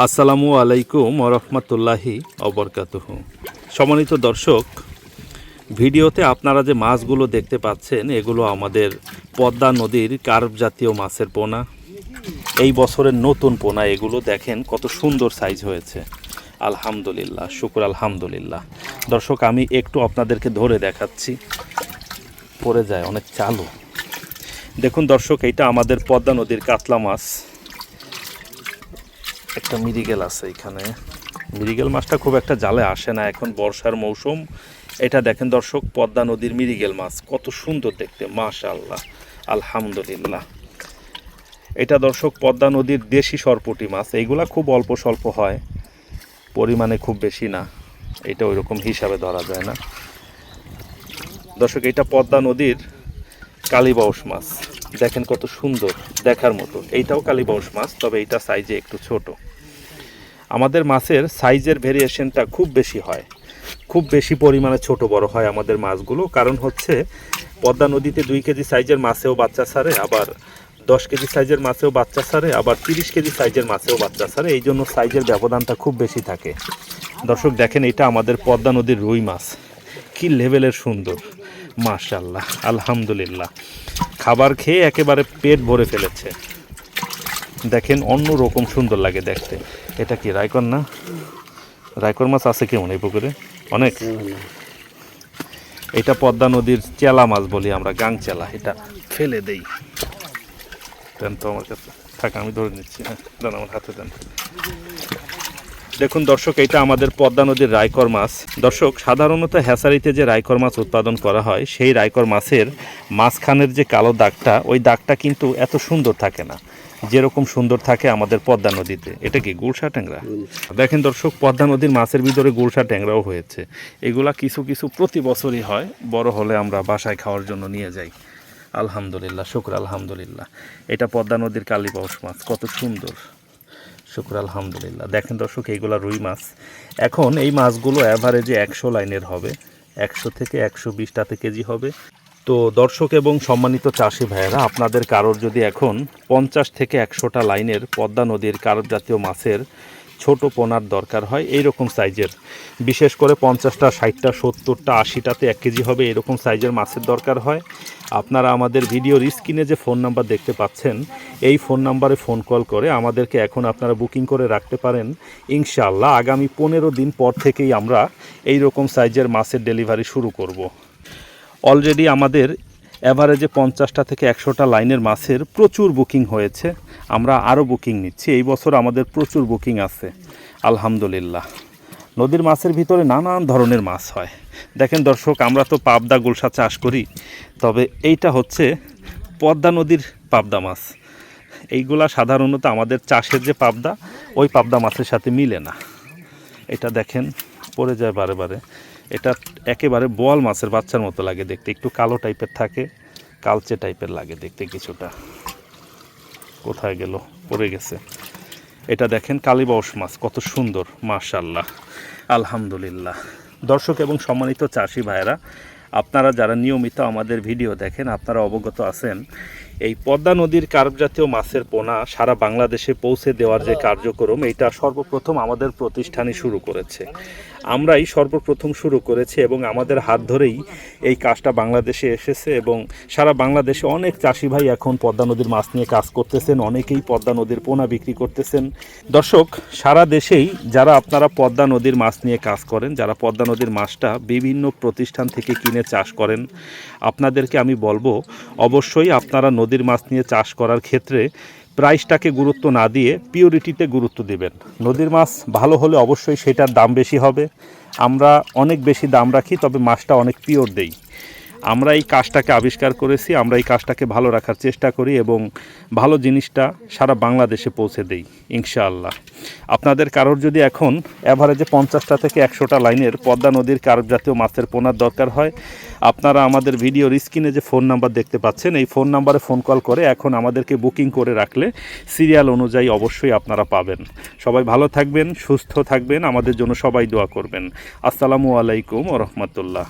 আসসালামু আলাইকুম ওরহমতুল্লাহি অবরকাতুহু। সম্মানিত দর্শক, ভিডিওতে আপনারা যে মাছগুলো দেখতে পাচ্ছেন এগুলো আমাদের পদ্মা নদীর কার্প জাতীয় মাছের পোনা। এই বছরের নতুন পোনা এগুলো, দেখেন কত সুন্দর সাইজ হয়েছে। আলহামদুলিল্লাহ, শুকর আলহামদুলিল্লাহ। দর্শক, আমি একটু আপনাদেরকে ধরে দেখাচ্ছি, পড়ে যায় অনেক চালু। দেখুন দর্শক, এইটা আমাদের পদ্মা নদীর কাতলা মাছ। একটা মিরিগেল আছে এখানে। মিরিগেল মাছটা খুব একটা জালে আসে না, এখন বর্ষার মৌসুম। এটা দেখেন দর্শক, পদ্মা নদীর মিরিগেল মাছ, কত সুন্দর দেখতে, মাশাআল্লাহ, আলহামদুলিল্লাহ। এটা দর্শক পদ্মা নদীর দেশি সরপুঁটি মাছ। এইগুলা খুব অল্প স্বল্প হয়, পরিমাণে খুব বেশি না, এটা ওই রকম হিসাবে ধরা যায় না। দর্শক, এটা পদ্মা নদীর কালীবাউস মাছ, দেখেন কত সুন্দর, দেখার মতো। এইটাও কালীবাউস মাছ, তবে এইটা সাইজে একটু ছোট। আমাদের মাছের সাইজের ভেরিয়েশনটা খুব বেশি হয়, খুব বেশি পরিমাণে ছোট বড় হয় আমাদের মাছগুলো। কারণ হচ্ছে পদ্মা নদীতে 2 কেজি সাইজের মাছেও বাচ্চা ছাড়ে, আবার 10 কেজি সাইজের মাছেও বাচ্চা ছাড়ে, আবার 30 কেজি সাইজের মাছেও বাচ্চা ছাড়ে। এই জন্য সাইজের ব্যবধানটা খুব বেশি থাকে। দর্শক দেখেন, এটা আমাদের পদ্মা নদীর রুই মাছ, কি লেভেলের সুন্দর, মাশাআল্লাহ, আলহামদুলিল্লাহ। খাবার খেয়ে একেবারে পেট ভরে ফেলেছে, দেখেন অন্য রকম সুন্দর লাগে দেখতে। এটা কি রায়কর না? রায়কর মাছ আছে কেমন এই পুকুরে? অনেক। এটা পদ্মা নদীর চেলা মাছ বলি আমরা, গাং চেলা। এটা ফেলে দেই, দেন তো আমার কাছে থাক, আমি ধরে নিচ্ছি। হ্যাঁ দেন, আমার হাতে দেন। দেখুন দর্শক, এটা আমাদের পদ্মা নদীর রায়কর মাছ। দর্শক, সাধারণত হ্যাচারিতে যে রায়কর মাছ উৎপাদন করা হয়, সেই রায়কর মাছের মাঝখানের যে কালো দাগটা, ওই দাগটা কিন্তু এত সুন্দর থাকে না যেরকম সুন্দর থাকে আমাদের পদ্মা নদীতে। এটা কি গুলশা ট্যাংরা? দেখেন দর্শক, পদ্মা নদীর মাছের ভিতরে গুলশা ট্যাংরাও হয়েছে। এগুলা কিছু কিছু প্রতি বছরই হয়, বড় হলে আমরা বাসায় খাওয়ার জন্য নিয়ে যাই। আলহামদুলিল্লাহ, শুকর আলহামদুলিল্লাহ। এটা পদ্মা নদীর কালীবাউস মাছ, কত সুন্দর, শুকর আলহামদুলিল্লাহ। দেখেন দর্শক, এইগুলা রুই মাছ। এখন এই মাছগুলো অ্যাভারেজে 100 লাইনের হবে, 100 থেকে 120টাতে কেজি হবে। তো দর্শক এবং সম্মানিত চাষি ভাইয়েরা, আপনাদের কারোর যদি এখন 50 থেকে 100টা লাইনের পদ্মা নদীর কার্প জাতীয় মাছের ছোট পোনার দরকার হয়, এইরকম সাইজের, বিশেষ করে 50টা, 60টা, 70টা, 80টাতে 1 কেজি হবে, এরকম সাইজের মাছের দরকার হয়, আপনারা আমাদের ভিডিওর স্ক্রিনে যে ফোন নাম্বার দেখতে পাচ্ছেন, এই ফোন নাম্বারে ফোন কল করে আমাদেরকে এখন আপনারা বুকিং করে রাখতে পারেন। ইনশাআল্লাহ আগামী 15 দিন পর থেকেই আমরা এই রকম সাইজের মাছের ডেলিভারি শুরু করব। অলরেডি আমাদের অ্যাভারেজে 50টা থেকে 100টা লাইনের মাছের প্রচুর বুকিং হয়েছে, আমরা আরও বুকিং নিচ্ছি। এই বছর আমাদের প্রচুর বুকিং আছে আলহামদুলিল্লাহ। নদীর মাছের ভিতরে নানান ধরনের মাছ হয়। দেখেন দর্শক, আমরা তো পাবদা গুলশা চাষ করি, তবে এইটা হচ্ছে পদ্মা নদীর পাবদা মাছ। এইগুলা সাধারণত আমাদের চাষের যে পাবদা, ওই পাবদা মাছের সাথে মিলে না। এটা দেখেন পড়ে যায় বারে বারে। এটা একেবারে বোয়াল মাছের বাচ্চার মতো লাগে দেখতে, একটু কালো টাইপের থাকে, কালচে টাইপের লাগে দেখতে কিছুটা। কোথায় গেল? পড়ে গেছে। এটা দেখেন কালীবাউস মাছ, কত সুন্দর, মাশাআল্লাহ, আলহামদুলিল্লাহ। দর্শক এবং সম্মানিত চাষি ভাইয়েরা, আপনারা যারা নিয়মিত আমাদের ভিডিও দেখেন, আপনারা অবগত আছেন এই পদ্মা নদীর কার্প জাতীয় মাছের পোনা সারা বাংলাদেশে পৌঁছে দেওয়ার যে কার্যক্রম, এটা সর্বপ্রথম আমাদের প্রতিষ্ঠানই শুরু করেছে। আমরাই সর্বপ্রথম শুরু করেছি এবং আমাদের হাত ধরেই এই কাজটা বাংলাদেশে এসেছে এবং সারা বাংলাদেশে অনেক চাষি ভাই এখন পদ্মা নদীর মাছ নিয়ে কাজ করতেছেন, অনেকেই পদ্মা নদীর পোনা বিক্রি করতেছেন। দর্শক, সারা দেশেই যারা আপনারা পদ্মা নদীর মাছ নিয়ে কাজ করেন, যারা পদ্মা নদীর মাছটা বিভিন্ন প্রতিষ্ঠান থেকে কিনে চাষ করেন, আপনাদেরকে আমি বলবো অবশ্যই আপনারা নদীর মাছ নিয়ে চাষ করার ক্ষেত্রে প্রাইসটাকে গুরুত্ব না দিয়ে পিওরিটিতে গুরুত্ব দিবেন। নদীর মাছ ভালো হলে অবশ্যই সেটার দাম বেশি হবে। আমরা অনেক বেশি দাম রাখি, তবে মাছটা অনেক পিওর দেই। আমরা এই কাজটাকে আবিষ্কার করেছি, আমরা এই কাজটাকে ভালো রাখার চেষ্টা করি এবং ভালো জিনিসটা সারা বাংলাদেশে পৌঁছে দেই ইনশাআল্লাহ। আপনাদের কারোর যদি এখন অ্যাভারেজে 50টা থেকে 100টা লাইনের পদ্মা নদীর কার্প জাতীয় মাছের পোনার দরকার হয়, আপনারা আমাদের ভিডিওর স্ক্রিনে যে ফোন নাম্বার দেখতে পাচ্ছেন, এই ফোন নাম্বারে ফোন কল করে এখন আমাদেরকে বুকিং করে রাখলে সিরিয়াল অনুযায়ী অবশ্যই আপনারা পাবেন। সবাই ভালো থাকবেন, সুস্থ থাকবেন, আমাদের জন্য সবাই দোয়া করবেন। আসসালামু আলাইকুম ওয়া রাহমাতুল্লাহ।